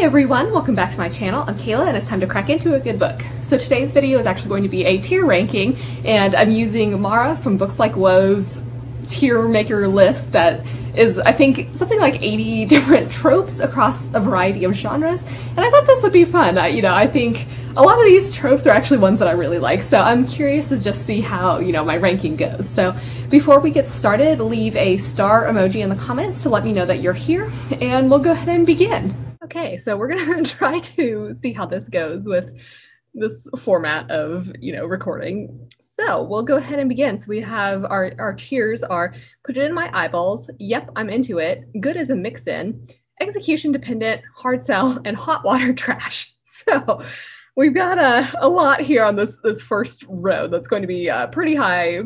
everyone, welcome back to my channel. I'm Kayla and it's time to crack into a good book. So today's video is actually going to be a tier ranking, and I'm using Mara from Books Like Woe's tier maker list that is, I think, something like 80 different tropes across a variety of genres, and I thought this would be fun. I think a lot of these tropes are actually ones that I really like, so I'm curious to just see how, my ranking goes. So before we get started, leave a star emoji in the comments to let me know that you're here, and we'll go ahead and begin. Okay, so we're gonna try to see how this goes with this format of, recording. So we'll go ahead and begin. So we have our tiers are Put It in My Eyeballs, Yep, I'm Into It, Good as a Mix-In, Execution Dependent, Hard Sell, and Hot Water Trash. So we've got a lot here on this first row that's going to be pretty high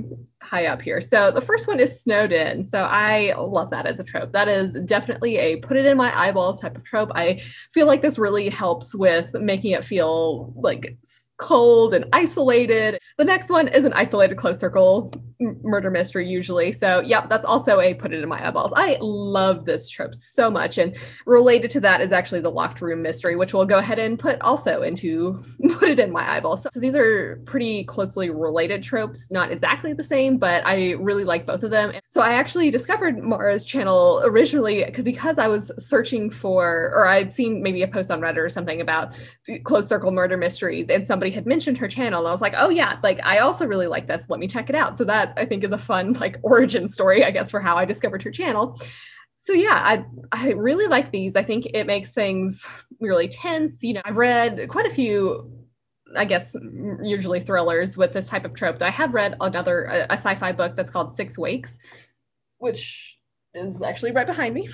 up here. So the first one is Snowed In. So I love that as a trope. That is definitely a put it in my eyeballs type of trope. I feel like this really helps with making it feel like cold and isolated. The next one is an isolated close circle murder mystery usually. So yep, that's also a put it in my eyeballs. I love this trope so much, and related to that is actually the locked room mystery, which we'll go ahead and put also into put it in my eyeballs. So these are pretty closely related tropes, not exactly the same, but I really like both of them. So I actually discovered Mara's channel originally because I was searching for, or I'd seen maybe a post on Reddit or something about close circle murder mysteries, and somebody had mentioned her channel, and I was like, oh yeah, like I also really like this, let me check it out. So that I think is a fun origin story, I guess, for how I discovered her channel. So yeah, I really like these. I think it makes things really tense. I've read quite a few, I guess, usually thrillers with this type of trope. I have read a sci-fi book that's called Six Wakes, which is actually right behind me.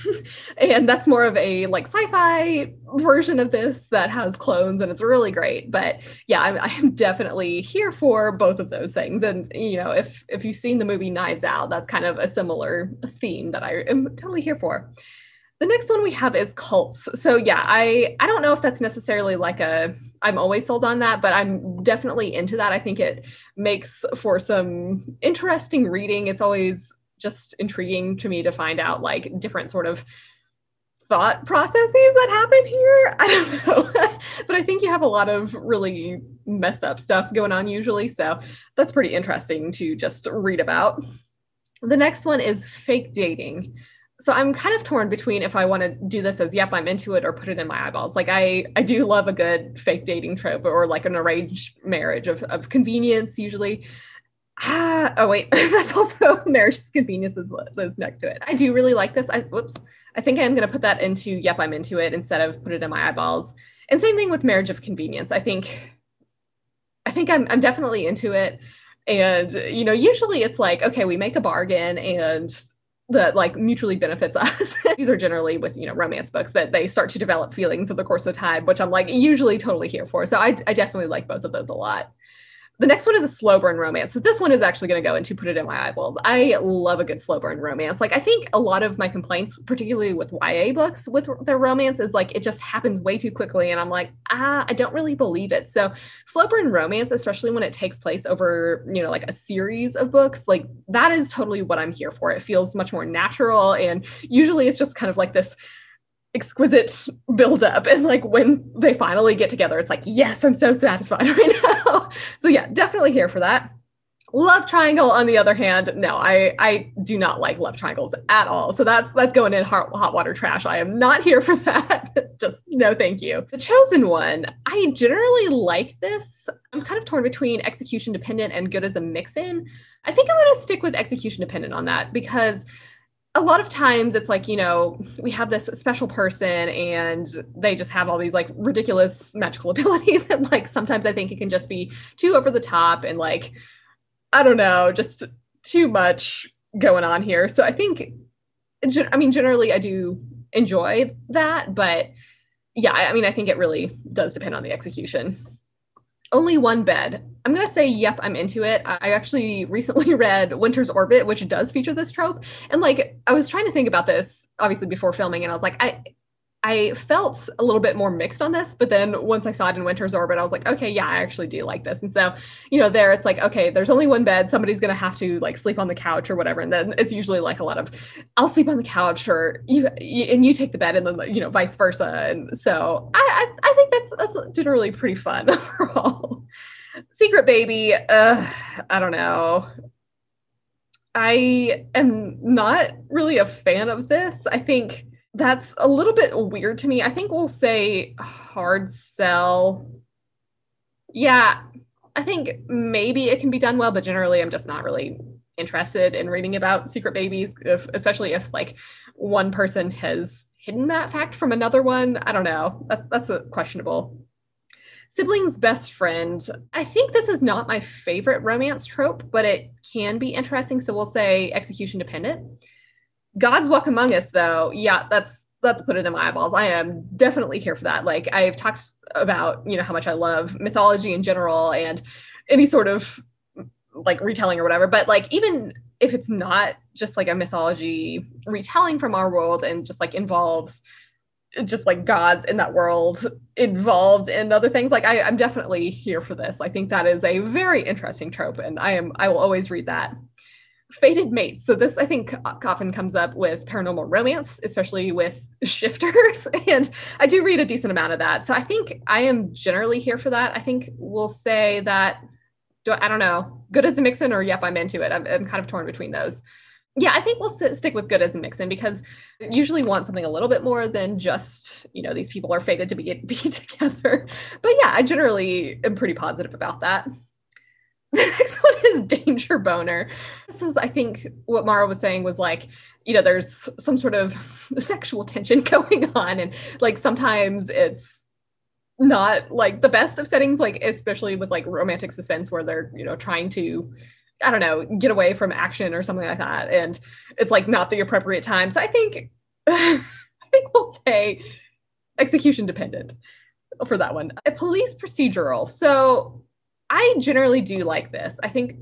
And that's more of a sci-fi version of this that has clones, and it's really great. But yeah, I'm definitely here for both of those things. And if you've seen the movie Knives Out, that's kind of a similar theme that I am totally here for. The next one we have is cults. So yeah, I don't know if that's necessarily I'm always sold on that, but I'm definitely into that. I think it makes for some interesting reading. It's always just intriguing to me to find out different sort of thought processes that happen here. I don't know, but I think you have a lot of really messed up stuff going on usually. So that's pretty interesting to just read about. The next one is fake dating. So I'm kind of torn between if I want to do this as, yep, I'm into it, or put it in my eyeballs. I do love a good fake dating trope, or an arranged marriage of convenience usually. Oh wait, that's also Marriage of Convenience is next to it. I do really like this. I think I'm going to put that into Yep, I'm Into It instead of Put It in My Eyeballs. And same thing with Marriage of Convenience. I think I'm definitely into it. And, usually it's okay, we make a bargain and that mutually benefits us. These are generally with, romance books, but they start to develop feelings over the course of time, which I'm usually totally here for. So I definitely like both of those a lot. The next one is a slow burn romance. So this one is actually going to go into Put It in My Eyeballs. I love a good slow burn romance. I think a lot of my complaints, particularly with YA books with their romance, is it just happens way too quickly. And I'm I don't really believe it. So slow burn romance, especially when it takes place over, a series of books, that is totally what I'm here for. It feels much more natural. And usually it's just kind of this exquisite buildup, and when they finally get together, it's yes, I'm so satisfied right now. So yeah, definitely here for that. Love triangle, on the other hand, no, I do not like love triangles at all. So that's going in hot water trash. I am not here for that. Just no, thank you. The Chosen One, I generally like this. I'm kind of torn between execution dependent and good as a mix-in. I think I'm going to stick with execution dependent on that, because a lot of times it's we have this special person and they just have all these ridiculous magical abilities. And sometimes I think it can just be too over the top and I don't know, just too much going on here. So I think, generally I do enjoy that, but yeah, I think it really does depend on the execution. Only One Bed. I'm going to say, yep, I'm into it. I actually recently read Winter's Orbit, which does feature this trope. And I was trying to think about this, obviously, before filming, and I was I I felt a little bit more mixed on this, but then once I saw it in Winter's Orbit, I was like, okay, yeah, I actually do like this. And so, there it's like, okay, there's only one bed. Somebody's going to have to like sleep on the couch or whatever. And then it's usually like a lot of, I'll sleep on the couch or you take the bed and then, vice versa. And so I think that's generally pretty fun overall. Secret Baby, I don't know. I am not really a fan of this. I think that's a little bit weird to me. I think we'll say hard sell. Yeah, I think maybe it can be done well, but generally I'm just not really interested in reading about secret babies, especially if like one person has hidden that fact from another one. I don't know. That's a questionable. Sibling's best friend. I think this is not my favorite romance trope, but it can be interesting. So we'll say execution dependent. God's Walk Among Us, though, yeah, that's put it in my eyeballs. I am definitely here for that. Like I've talked about, how much I love mythology in general and any sort of like retelling or whatever. But like even if it's not just like a mythology retelling from our world and just like involves just like gods in that world involved in other things, like I'm definitely here for this. I think that is a very interesting trope, and I will always read that. Fated mates. So this, I think, often comes up with paranormal romance, especially with shifters. And I do read a decent amount of that. So I think I am generally here for that. I think we'll say that, I don't know, good as a mix-in or yep, I'm into it. I'm kind of torn between those. Yeah, I think we'll stick with good as a mix-in because I usually want something a little bit more than just, these people are fated to be together. But yeah, I generally am pretty positive about that. The next one is Danger Boner. This is, I think, what Mara was saying was like, there's some sort of sexual tension going on. And like sometimes it's not like the best of settings, like especially with like romantic suspense where they're, trying to, I don't know, get away from action or something like that. And it's like not the appropriate time. So I think we'll say execution dependent for that one. A police procedural. So I generally do like this. I think,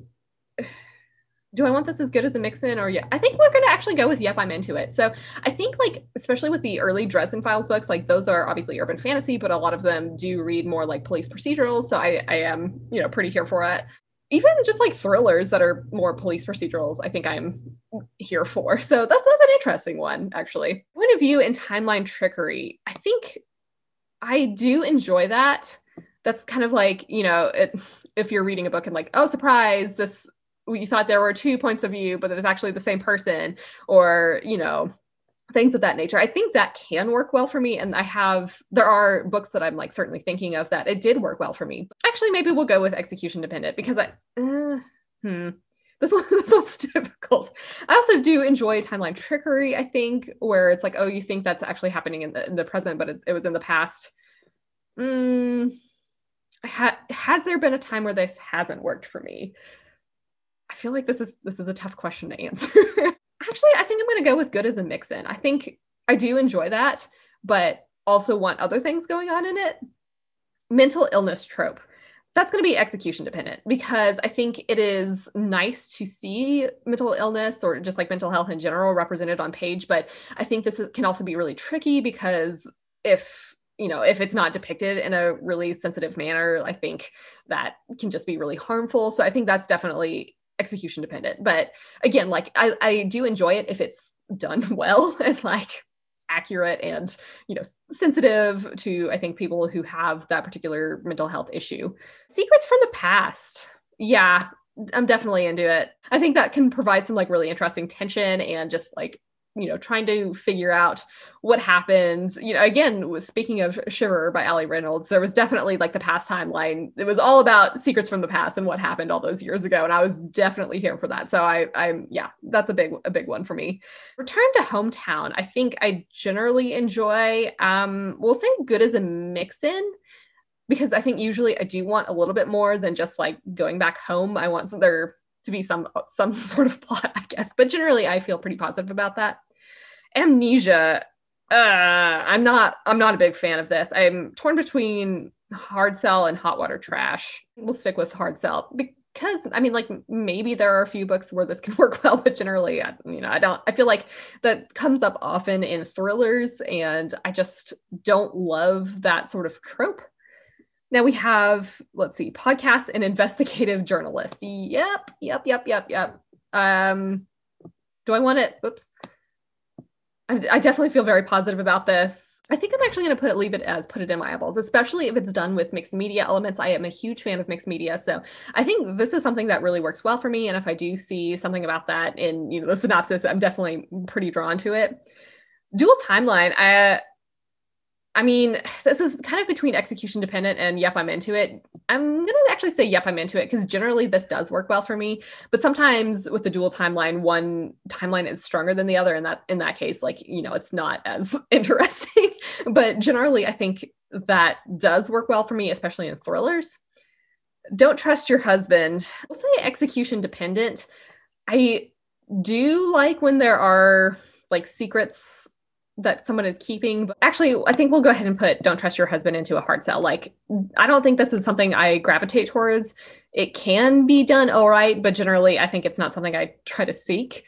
do I want this as good as a mix-in or yeah? I think we're going to actually go with yep, I'm into it. So I think like, especially with the early Dresden Files books, like those are obviously urban fantasy, but a lot of them do read more like police procedurals. So I am, pretty here for it. Even just like thrillers that are more police procedurals, I think I'm here for. So that's an interesting one, actually. Point of view and timeline trickery. I think I do enjoy that. That's kind of like, if you're reading a book and like, oh, surprise, we thought there were two points of view, but it was actually the same person, or, things of that nature. I think that can work well for me. And there are books that I'm like certainly thinking of that it did work well for me. Actually, maybe we'll go with execution dependent because this one's difficult. I also do enjoy timeline trickery, I think, where it's like, oh, you think that's actually happening in the present, but it was in the past. Has there been a time where this hasn't worked for me? I feel like this is a tough question to answer. Actually, I think I'm going to go with good as a mix-in. I think I do enjoy that, but also want other things going on in it. Mental illness trope. That's going to be execution dependent because I think it is nice to see mental illness or just like mental health in general represented on page. But I think this can also be really tricky because if it's not depicted in a really sensitive manner, I think that can just be really harmful. So I think that's definitely execution dependent. But again, like I do enjoy it if it's done well and like accurate and, sensitive to, I think, people who have that particular mental health issue. Secrets from the past. Yeah, I'm definitely into it. I think that can provide some like really interesting tension and just like, trying to figure out what happens. Again, speaking of Shiver by Allie Reynolds, there was definitely like the past timeline. It was all about secrets from the past and what happened all those years ago. And I was definitely here for that. So I'm that's a big one for me. Return to Hometown. I think I generally enjoy, we'll say good as a mix-in, because I think usually I do want a little bit more than just like going back home. I want there to be some sort of plot, I guess. But generally I feel pretty positive about that. Amnesia. I'm not a big fan of this. I'm torn between hard sell and hot water trash. We'll stick with hard sell. because I mean, like, maybe there are a few books where this can work well, but generally, I feel like that comes up often in thrillers, and I just don't love that sort of trope. Now we have, let's see, podcast and investigative journalist. Yep. Do I want it? Oops. I definitely feel very positive about this. I think I'm actually going to put it in my eyeballs, especially if it's done with mixed media elements. I am a huge fan of mixed media, so I think this is something that really works well for me. And if I do see something about that in the synopsis, I'm definitely pretty drawn to it. Dual timeline. I mean, this is kind of between execution dependent and yep, I'm into it. I'm going to actually say yep, I'm into it, because generally this does work well for me. But sometimes with the dual timeline, one timeline is stronger than the other. And in that case, like, it's not as interesting. But generally, I think that does work well for me, especially in thrillers. Don't trust your husband. I'll say execution dependent. I do like when there are like secrets that someone is keeping. But actually, I think we'll go ahead and put don't trust your husband into a hard sell. Like, I don't think this is something I gravitate towards. It can be done all right, but generally, I think it's not something I try to seek.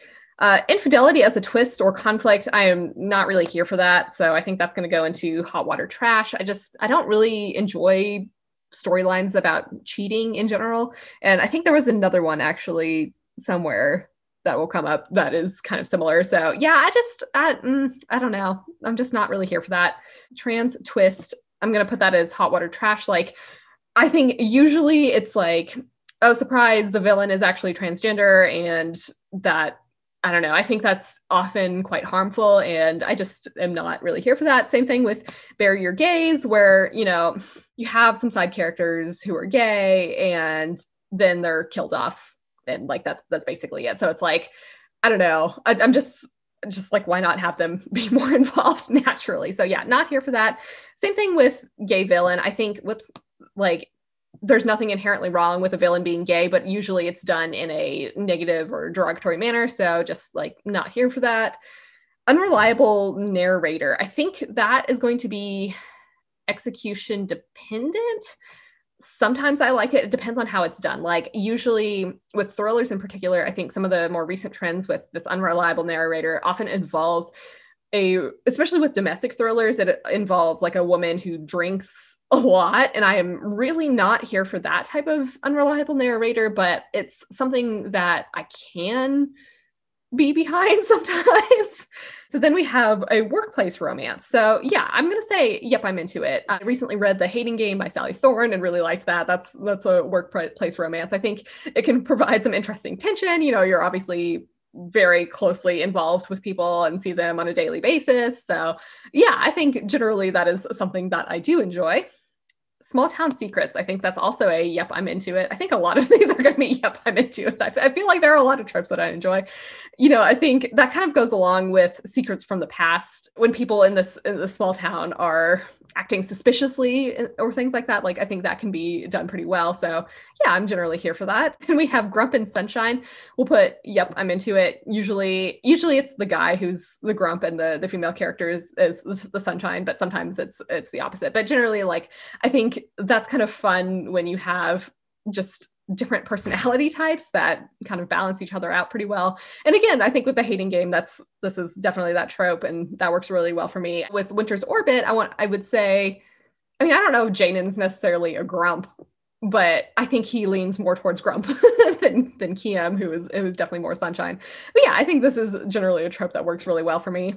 Infidelity as a twist or conflict, I am not really here for that. So I think that's going to go into hot water trash. I don't really enjoy storylines about cheating in general. And I think there was another one actually somewhere that will come up that is kind of similar. So yeah, I don't know. I'm just not really here for that. Trans twist, I'm going to put that as hot water trash. Like, I think usually it's like, oh, surprise, the villain is actually transgender, and that, I don't know. I think that's often quite harmful, and I just am not really here for that. Same thing with Bury Your Gays, where, you have some side characters who are gay and then they're killed off. And like, that's basically it. So it's like, I don't know. I'm just like, why not have them be more involved naturally? So yeah, not here for that. Same thing with gay villain. I think, like, there's nothing inherently wrong with a villain being gay, but usually it's done in a negative or derogatory manner. So just like, not here for that. Unreliable narrator. I think that is going to be execution dependent. Sometimes I like it. It depends on how it's done. Like, usually with thrillers in particular, I think some of the more recent trends with this unreliable narrator often involves especially with domestic thrillers, it involves like a woman who drinks a lot. And I am really not here for that type of unreliable narrator, but it's something that I can be behind sometimes. So then we have a workplace romance. So yeah, I'm going to say, yep, I'm into it. I recently read The Hating Game by Sally Thorne and really liked that. That's a workplace romance. I think it can provide some interesting tension. You're obviously very closely involved with people and see them on a daily basis. So yeah, I think generally that is something that I do enjoy. Small town secrets. I think that's also a yep, I'm into it. I think a lot of these are going to be yep, I'm into it. I feel like there are a lot of tropes that I enjoy. I think that kind of goes along with secrets from the past, when people in the small town are acting suspiciously or things like that. Like, I think that can be done pretty well. So yeah, I'm generally here for that. And we have Grump and Sunshine. We'll put, yep, I'm into it. Usually it's the guy who's the grump and the female character is the Sunshine, but sometimes it's the opposite. But generally, like, I think that's kind of fun when you have just different personality types that kind of balance each other out pretty well. And again, I think with The Hating Game, this is definitely that trope, and that works really well for me. With Winter's Orbit, I would say, I mean, I don't know if Janen's necessarily a grump, but I think he leans more towards grump than Kiem, who is definitely more Sunshine. But yeah, I think this is generally a trope that works really well for me.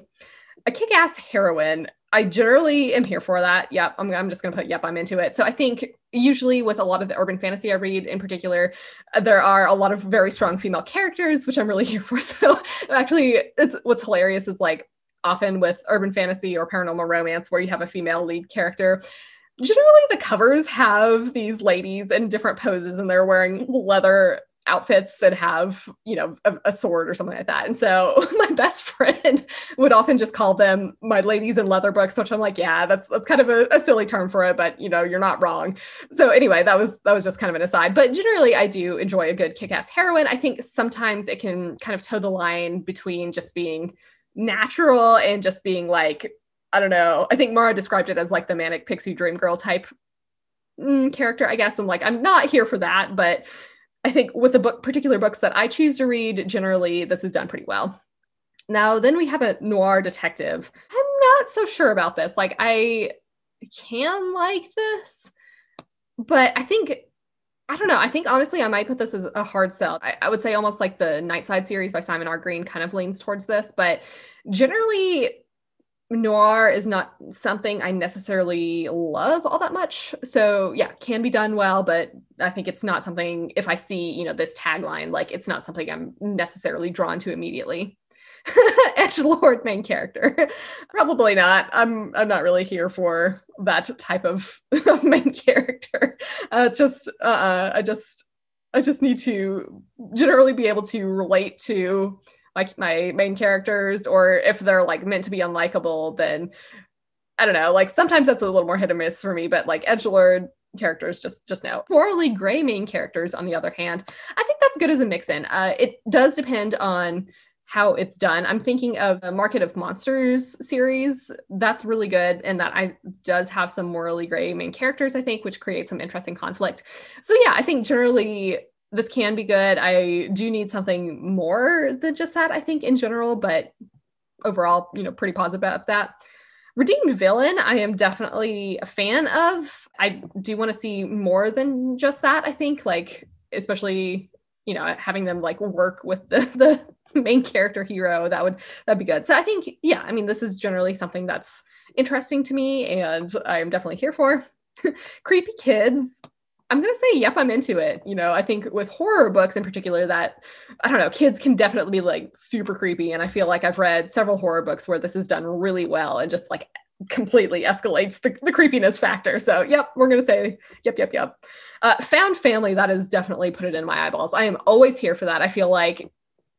A kick-ass heroine. I generally am here for that. Yep, I'm just going to put, yep, I'm into it. So I think usually with a lot of the urban fantasy I read in particular, there are a lot of very strong female characters, which I'm really here for. So actually, what's hilarious is, like, often with urban fantasy or paranormal romance where you have a female lead character, generally the covers have these ladies in different poses and they're wearing leather outfits and have, a sword or something like that. And so my best friend would often just call them my ladies in leather books, which I'm like, yeah, that's kind of a silly term for it, but you're not wrong. So anyway, that was just kind of an aside, but generally I do enjoy a good kick-ass heroine. I think sometimes it can kind of toe the line between just being natural and just being like, I don't know. I think Mara described it as like the manic pixie dream girl type character, I guess. And like, I'm not here for that, but I I think with the particular books that I choose to read, generally this is done pretty well. Now, then we have a noir detective. I'm not so sure about this. Like, I can like this, but I don't know. I think honestly, I might put this as a hard sell. I would say almost like the Nightside series by Simon R. Green kind of leans towards this, but generally noir is not something I necessarily love all that much. So yeah, can be done well, but I think it's not something, if I see, this tagline, like it's not something I'm necessarily drawn to immediately. Edgelord main character. Probably not. I'm not really here for that type of main character. I just need to generally be able to relate to like my main characters, or if they're like meant to be unlikable, then I don't know, like sometimes that's a little more hit or miss for me, but like edgelord characters, just no. Morally gray main characters, on the other hand, I think that's good as a mix-in. It does depend on how it's done. I'm thinking of the Market of Monsters series. That's really good, and that does have some morally gray main characters, I think, which creates some interesting conflict. So yeah, I think generally this can be good. I do need something more than just that, I think, in general, but overall, pretty positive about that. Redeemed villain, I am definitely a fan of. I do want to see more than just that, I think, like, especially, having them like work with the main character hero, that'd be good. So I think, yeah, I mean, this is generally something that's interesting to me and I'm definitely here for. Creepy kids, I'm going to say, yep, I'm into it. I think with horror books in particular that, I don't know, kids can definitely be like super creepy. And I feel like I've read several horror books where this is done really well and just like completely escalates the creepiness factor. So yep, we're going to say yep. Found family, that is definitely put it in my eyeballs. I am always here for that. I feel like,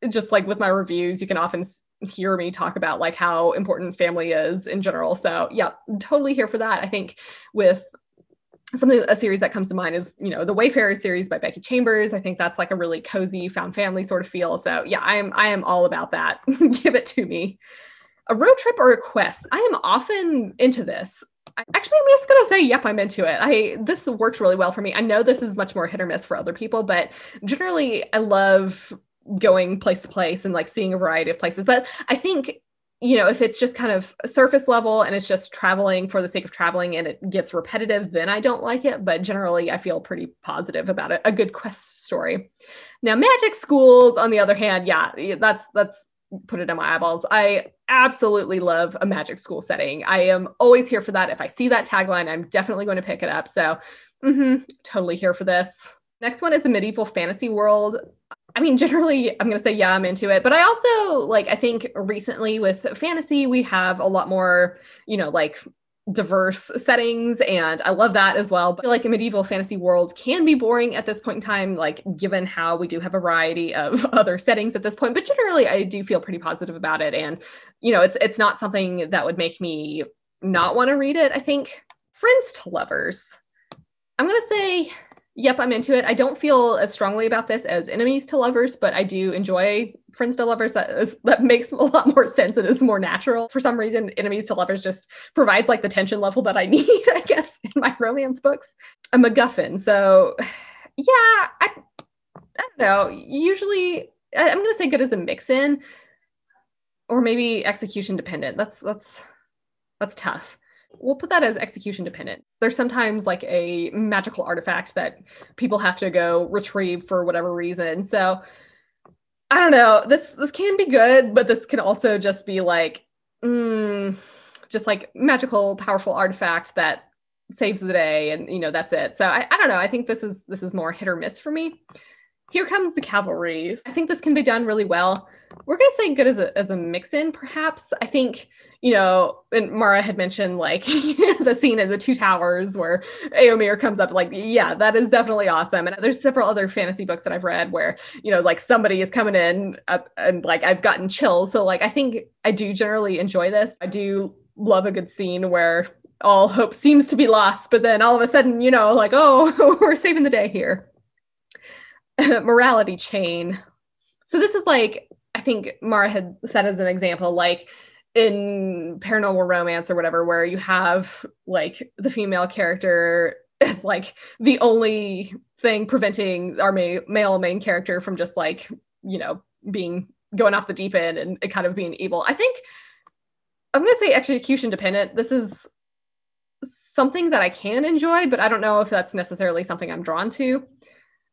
just like with my reviews, you can often hear me talk about like how important family is in general. So yeah, totally here for that. I think with a series that comes to mind is, the Wayfarers series by Becky Chambers. I think that's like a really cozy found family sort of feel. So yeah, I am all about that. Give it to me. A road trip or a quest. I am often into this. Actually, I'm just going to say, yep, I'm into it. This works really well for me. I know this is much more hit or miss for other people, but generally I love going place to place and like seeing a variety of places. But I think, if it's just kind of surface level and it's just traveling for the sake of traveling and it gets repetitive, then I don't like it. But generally, I feel pretty positive about it. A good quest story. Now, magic schools, on the other hand, yeah, that's put it in my eyeballs. I absolutely love a magic school setting. I am always here for that. If I see that tagline, I'm definitely going to pick it up. So totally here for this. Next one is a medieval fantasy world. I mean, generally, I'm going to say, yeah, I'm into it. But I also, I think recently with fantasy, we have a lot more, diverse settings. And I love that as well. But a medieval fantasy world can be boring at this point in time, given how we do have a variety of other settings at this point. But generally, I do feel pretty positive about it. And, it's not something that would make me not want to read it, I think. Friends to lovers. I'm going to say, yep, I'm into it. I don't feel as strongly about this as enemies to lovers, but I do enjoy friends to lovers. That makes a lot more sense. It is more natural. For some reason, enemies to lovers just provides the tension level that I need, I guess, in my romance books. A MacGuffin. So yeah, I don't know. Usually I'm going to say good as a mix-in or maybe execution dependent. That's tough. We'll put that as execution dependent. There's sometimes a magical artifact that people have to go retrieve for whatever reason. So I don't know. This can be good, but this can also just be just magical, powerful artifact that saves the day, and that's it. So I don't know. I think this is more hit or miss for me. Here comes the cavalry. I think this can be done really well. We're going to say good as a mix-in, perhaps. I think, and Mara had mentioned the scene in the Two Towers where Éomer comes up, yeah, that is definitely awesome. And there's several other fantasy books that I've read where, somebody is coming in and I've gotten chills. So I think I do generally enjoy this. I do love a good scene where all hope seems to be lost, but then all of a sudden, oh, we're saving the day here. Morality chain. So this is I think Mara had said as an example, in paranormal romance or whatever, where you have the female character as like the only thing preventing our male main character from just like, you know, going off the deep end and kind of being evil. I think I'm going to say execution dependent. This is something that I can enjoy, but I don't know if that's necessarily something I'm drawn to.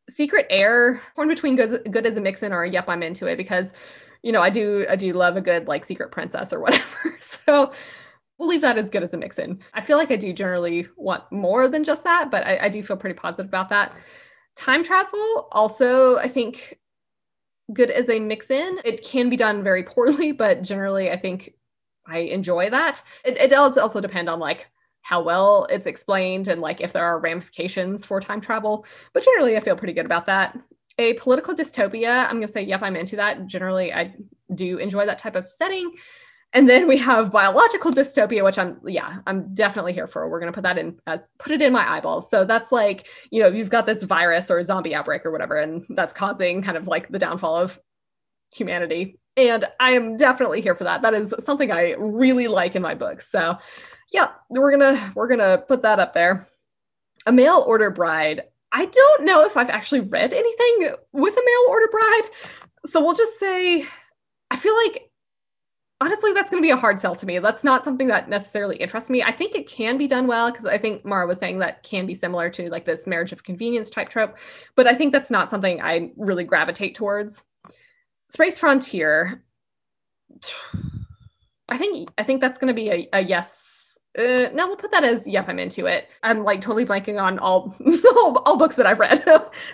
Secret Air, torn between good as a mix-in or yep, I'm into it, because, you know, I do love a good like secret princess or whatever. So we'll leave that as good as a mix-in. I feel like I do generally want more than just that, but I do feel pretty positive about that. Time travel, also, I think good as a mix-in. It can be done very poorly, but generally I think I enjoy that. It does also depend on like how well it's explained and like if there are ramifications for time travel, but generally I feel pretty good about that. A political dystopia, I'm gonna say, yep, I'm into that. Generally, I do enjoy that type of setting. And then we have biological dystopia, which I'm definitely here for. We're going to put it in my eyeballs. So that's like, you know, you've got this virus or a zombie outbreak or whatever, and that's causing kind of like the downfall of humanity. And I am definitely here for that. That is something I really like in my books. So yeah, we're going to put that up there. A mail order bride. I don't know if I've actually read anything with a mail order bride. So we'll just say, I feel like, honestly, that's going to be a hard sell to me. That's not something that necessarily interests me. I think it can be done well, because I think Mara was saying that can be similar to like this marriage of convenience type trope, but I think that's not something I really gravitate towards. Space Frontier. I think that's going to be a yes. No, we'll put that as, yep, I'm into it. I'm like totally blanking on all books that I've read.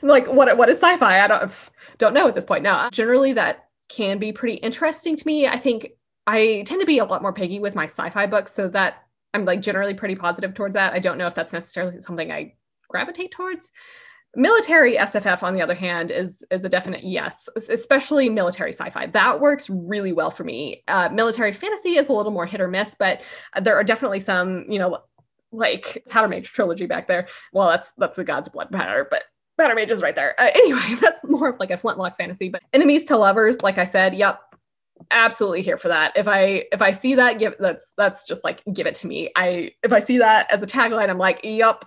Like what is sci-fi? I don't know at this point now. Generally, that can be pretty interesting to me. I think I tend to be a lot more picky with my sci-fi books, so that I'm like generally pretty positive towards that. I don't know if that's necessarily something I gravitate towards. Military SFF, on the other hand, is a definite yes, especially military sci-fi. That works really well for me. Military fantasy is a little more hit or miss, but there are definitely some, you know, like Powder Mage trilogy back there. Well, that's the God's Blood powder, but Powder Mage is right there. Anyway, that's more of like a flintlock fantasy. But enemies to lovers, like I said, yep, absolutely here for that. If I see that, that's just like, give it to me. If I see that as a tagline, I'm like, yep.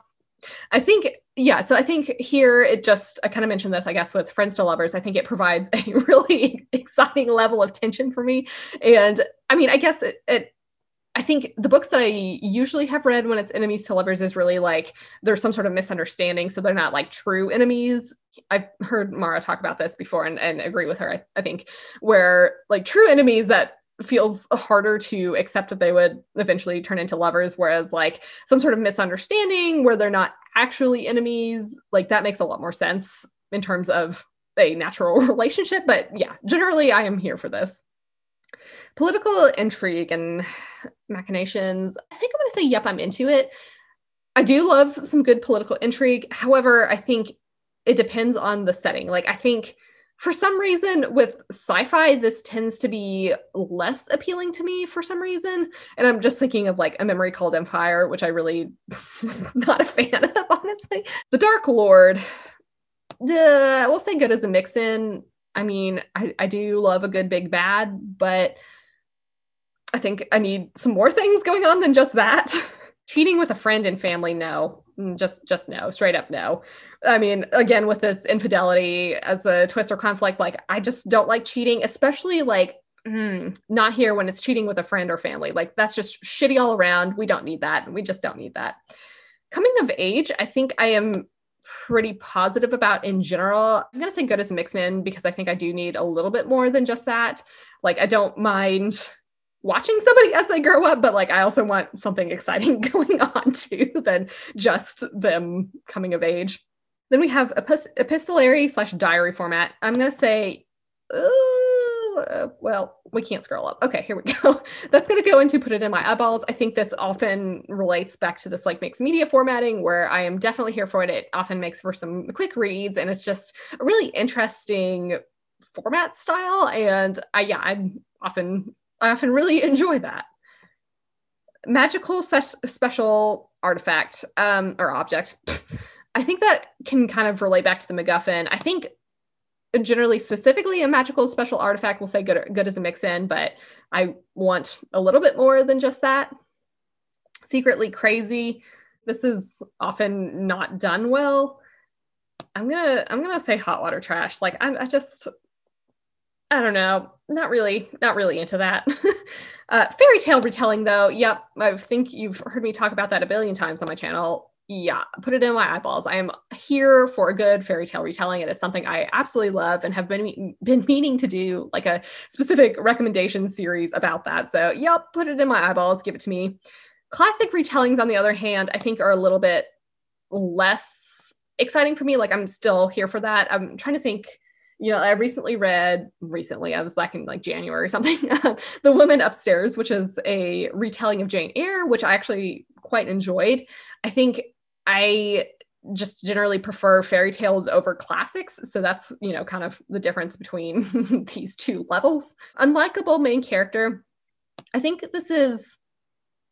I think, yeah, so I think here I kind of mentioned this, I guess, with Friends to Lovers. I think it provides a really exciting level of tension for me. And I mean, I guess I think the books that I usually have read when it's enemies to lovers is really like there's some sort of misunderstanding, so they're not like true enemies. I've heard Mara talk about this before and agree with her, I think, where like true enemies that feels harder to accept that they would eventually turn into lovers, whereas like some sort of misunderstanding where they're not actually enemies, like that makes a lot more sense in terms of a natural relationship. But yeah, generally I am here for this. Political intrigue and machinations. I think I'm going to say, yep, I'm into it. I do love some good political intrigue. However, I think it depends on the setting. Like, I think for some reason with sci-fi, this tends to be less appealing to me for some reason. And I'm just thinking of like A Memory Called Empire, which I really was not a fan of, honestly. The Dark Lord, we'll say good as a mix-in. I mean, I do love a good big bad, but I think I need some more things going on than just that. Cheating with a friend and family, no. Just no, straight up no. I mean, again, with this infidelity as a twist or conflict, like I just don't like cheating, especially like not here when it's cheating with a friend or family. Like that's just shitty all around. We don't need that. We just don't need that. Coming of age, I think I am pretty positive about in general. I'm going to say good as a mix-in because I think I do need a little bit more than just that. Like I don't mind watching somebody as they grow up, but like I also want something exciting going on too than just them coming of age. Then we have epistolary / diary format. I'm going to say, well, we can't scroll up. Okay, here we go. That's going to go into put it in my eyeballs. I think this often relates back to this like mixed media formatting where I am definitely here for it. It often makes for some quick reads and it's just a really interesting format style. And I often really enjoy that. Magical special artifact or object. I think that can kind of relate back to the MacGuffin. I think generally, specifically a magical special artifact, will say good as a mix-in, but I want a little bit more than just that. Secretly crazy. this is often not done well. I'm gonna say hot water trash. Like I don't know, not really into that. Fairy tale retelling though, yep, I think you've heard me talk about that a billion times on my channel. Yeah, put it in my eyeballs. I am here for a good fairy tale retelling. It is something I absolutely love and have been meaning to do like a specific recommendation series about that. So yep, put it in my eyeballs, give it to me. Classic retellings, on the other hand, I think are a little bit less exciting for me. Like I'm still here for that. I'm trying to think. I recently, I was back in like January or something, The Woman Upstairs, which is a retelling of Jane Eyre, which I actually quite enjoyed. I think I just generally prefer fairy tales over classics. So that's, kind of the difference between these two levels. Unlikable main character. I think this is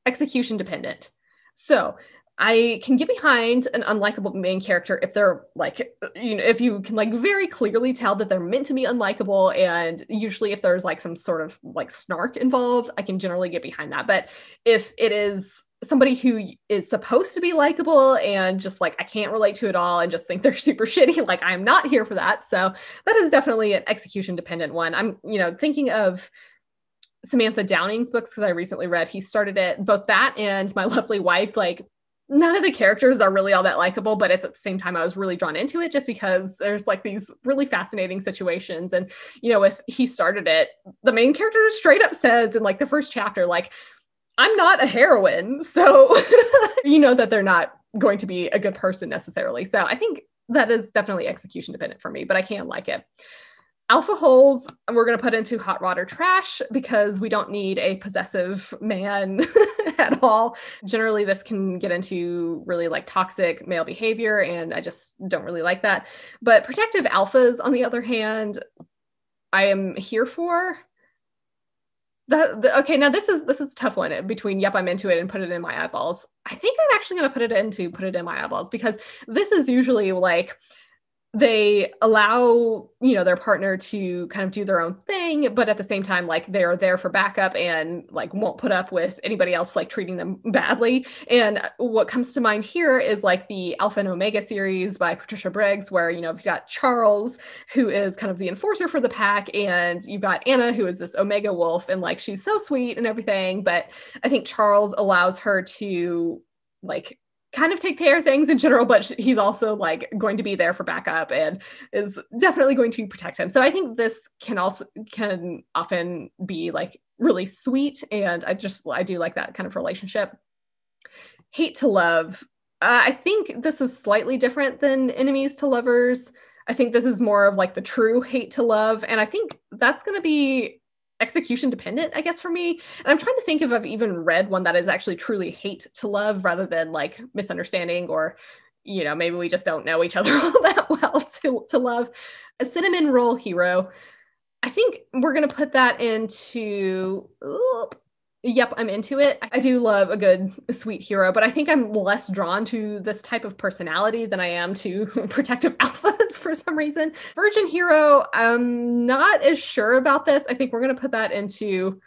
execution dependent. So I can get behind an unlikable main character if they're like, if you can like very clearly tell that they're meant to be unlikable. And usually if there's like some sort of like snark involved, I can generally get behind that. But if it is somebody who is supposed to be likable and just like, I can't relate to it all and just think they're super shitty, like I'm not here for that. So that is definitely an execution dependent one. I'm, thinking of Samantha Downing's books because I recently read, he started it, both that and My Lovely Wife, like none of the characters are really all that likable, but at the same time, I was really drawn into it just because there's like these really fascinating situations. And, if he started it, the main character straight up says in like the first chapter, like, I'm not a heroine. So, that they're not going to be a good person necessarily. So I think that is definitely execution dependent for me, but I can like it. Alpha holes, we're going to put into hot water trash because we don't need a possessive man at all. Generally, this can get into really like toxic male behavior, and I just don't really like that. But protective alphas, on the other hand, I am here for. Okay, now this is a tough one between yep, I'm into it and put it in my eyeballs. I think I'm actually going to put it in my eyeballs because this is usually like they allow, their partner to kind of do their own thing, but at the same time, like they're there for backup and like won't put up with anybody else like treating them badly. And what comes to mind here is like the Alpha and Omega series by Patricia Briggs, where, you've got Charles, who is kind of the enforcer for the pack, and you've got Anna, who is this Omega wolf, and like she's so sweet and everything, but I think Charles allows her to like kind of take care of things in general, but he's also like going to be there for backup and is definitely going to protect him. So I think this can often be like really sweet. And I do like that kind of relationship. Hate to love. I think this is slightly different than enemies to lovers. I think this is more of like the true hate to love. And I think that's going to be execution dependent, I guess, for me. And I'm trying to think if I've even read one that is actually truly hate to love rather than like misunderstanding, or, maybe we just don't know each other all that well to love. A cinnamon roll hero. I think we're going to put that into, yep, I'm into it. I do love a good sweet hero, but I think I'm less drawn to this type of personality than I am to protective alphas for some reason. Virgin hero, I'm not as sure about this. I think we're going to put that into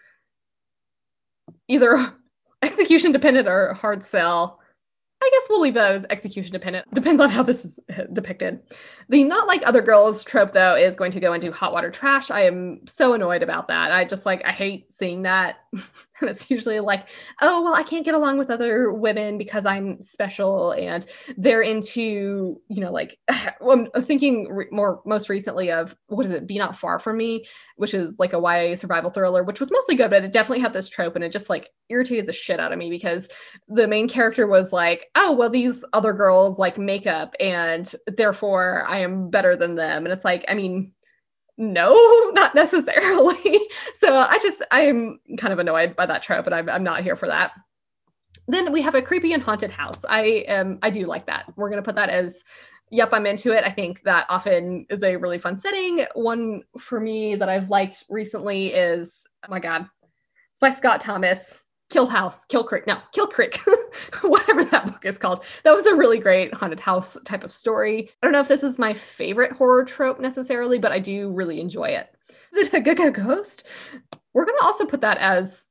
either execution dependent or hard sell. I guess we'll leave that as execution dependent. Depends on how this is depicted. The not like other girls trope, though, is going to go into hot water trash. I am so annoyed about that. I hate seeing that. And it's usually like, oh, well, I can't get along with other women because I'm special. And they're into, like, well, I'm thinking most recently of, what is it? Be Not Far From Me, which is like a YA survival thriller, which was mostly good, but it definitely had this trope, and it just like irritated the shit out of me because the main character was like, oh, well, these other girls like makeup and therefore I am better than them. And it's like, I mean, no, not necessarily. So I am kind of annoyed by that trope, and I'm not here for that. Then we have a creepy and haunted house. I do like that. We're going to put that as, yep, I'm into it. I think that often is a really fun setting. One for me that I've liked recently is, oh my God, it's by Scott Thomas. Kill Creek, whatever that book is called. That was a really great haunted house type of story. I don't know if this is my favorite horror trope necessarily, but I do really enjoy it. Is it a ghost? We're going to also put that as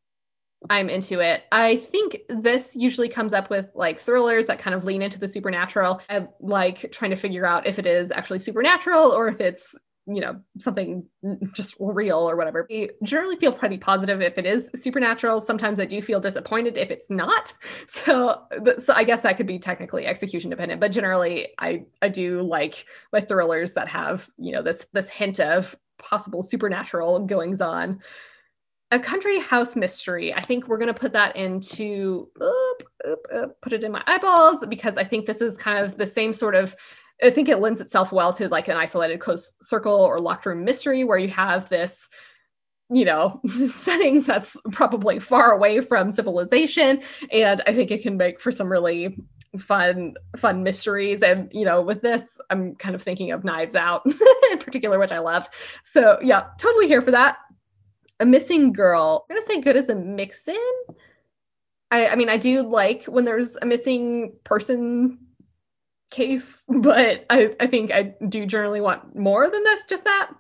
I'm into it. I think this usually comes up with like thrillers that kind of lean into the supernatural. I like trying to figure out if it is actually supernatural or if it's, you know, something just real or whatever. I generally feel pretty positive if it is supernatural. Sometimes I do feel disappointed if it's not. So I guess that could be technically execution dependent, but generally I do like my thrillers that have, you know, this hint of possible supernatural goings on. A country house mystery. I think we're going to put that into, put it in my eyeballs, because I think this is kind of the same sort of, I think it lends itself well to like an isolated coast circle or locked room mystery where you have this, you know, setting that's probably far away from civilization. And I think it can make for some really fun mysteries. And, you know, with this, I'm kind of thinking of Knives Out in particular, which I loved. So yeah, totally here for that. A missing girl. I'm going to say good as a mix-in. I mean, I do like when there's a missing person case, but I think I do generally want more than this, just that.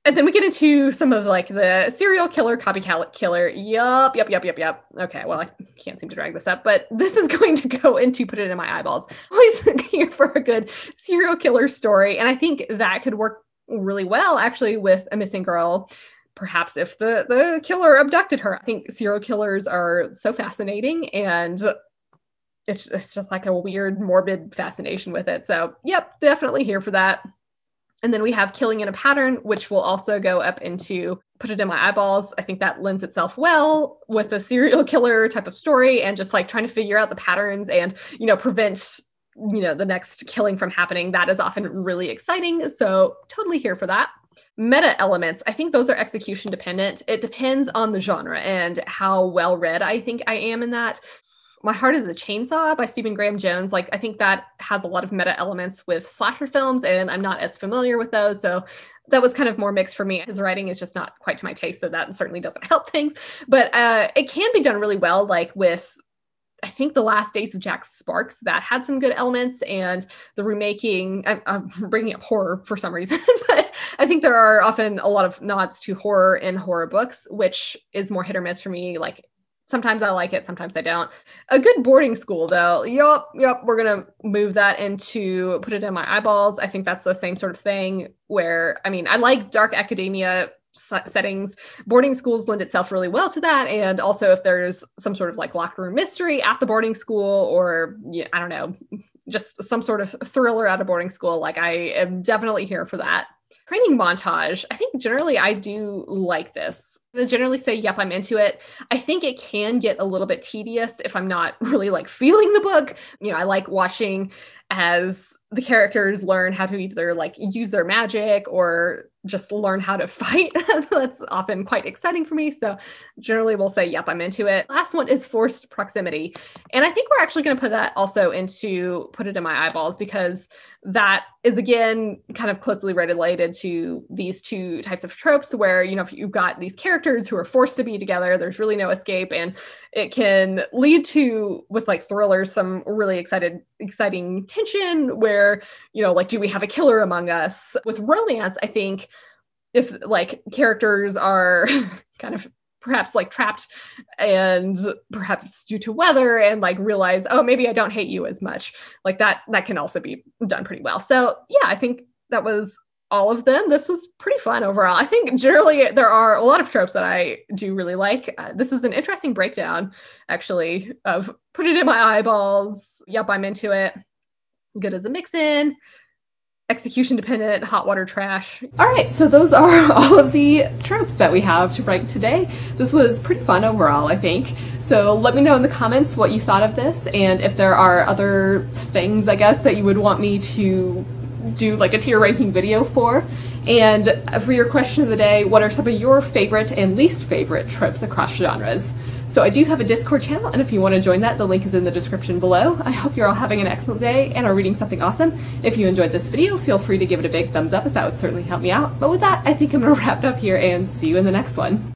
And then we get into some of like the serial killer, copycat killer. Yup. Okay, well, I can't seem to drag this up, but this is going to go into put it in my eyeballs. Always here for a good serial killer story. And I think that could work really well actually with a missing girl. Perhaps if the killer abducted her. I think serial killers are so fascinating, and it's just like a weird, morbid fascination with it. So yep, definitely here for that. And then we have killing in a pattern, which will also go up into put it in my eyeballs. I think that lends itself well with a serial killer type of story and just like trying to figure out the patterns and, you know, prevent, you know, the next killing from happening. That is often really exciting. So totally here for that. Meta elements, I think those are execution dependent. It depends on the genre and how well read I think I am in that. My Heart is a Chainsaw by Stephen Graham Jones. Like, I think that has a lot of meta elements with slasher films, and I'm not as familiar with those. So that was kind of more mixed for me. His writing is just not quite to my taste, so that certainly doesn't help things. But it can be done really well, like with, I think, The Last Days of Jack Sparks, that had some good elements, and the Remaking, I'm bringing up horror for some reason, but I think there are often a lot of nods to horror in horror books, which is more hit or miss for me. Like, sometimes I like it, sometimes I don't. A good boarding school, though. Yup, we're going to move that into put it in my eyeballs. I think that's the same sort of thing where, I mean, I like dark academia settings. Boarding schools lend itself really well to that. And also if there's some sort of like locker room mystery at the boarding school, or yeah, I don't know, just some sort of thriller at a boarding school, like I am definitely here for that. Training montage. I think generally I do like this. I generally say, yep, I'm into it. I think it can get a little bit tedious if I'm not really like feeling the book. You know, I like watching as the characters learn how to either like use their magic or just learn how to fight. That's often quite exciting for me. So generally we'll say, yep, I'm into it. Last one is forced proximity. And I think we're actually going to put that also into put it in my eyeballs, because that is, again, kind of closely related to these two types of tropes where, you know, if you've got these characters who are forced to be together, there's really no escape. And it can lead to, with like thrillers, some really exciting tension where, you know, like, do we have a killer among us? With romance, I think if like characters are kind of perhaps like trapped and perhaps due to weather and like realize, oh, maybe I don't hate you as much, like that can also be done pretty well. So yeah, I think that was all of them. This was pretty fun overall. I think generally there are a lot of tropes that I do really like. This is an interesting breakdown actually of put it in my eyeballs. Yep, I'm into it. Good as a mix-in. Execution dependent, hot water trash. All right, so those are all of the tropes that we have to write today. This was pretty fun overall, I think. So let me know in the comments what you thought of this, and if there are other things, I guess, that you would want me to do like a tier ranking video for. And for your question of the day, what are some of your favorite and least favorite tropes across genres? So I do have a Discord channel, and if you want to join that, the link is in the description below. I hope you're all having an excellent day and are reading something awesome. If you enjoyed this video, feel free to give it a big thumbs up, as that would certainly help me out. But with that, I think I'm going to wrap it up here and see you in the next one.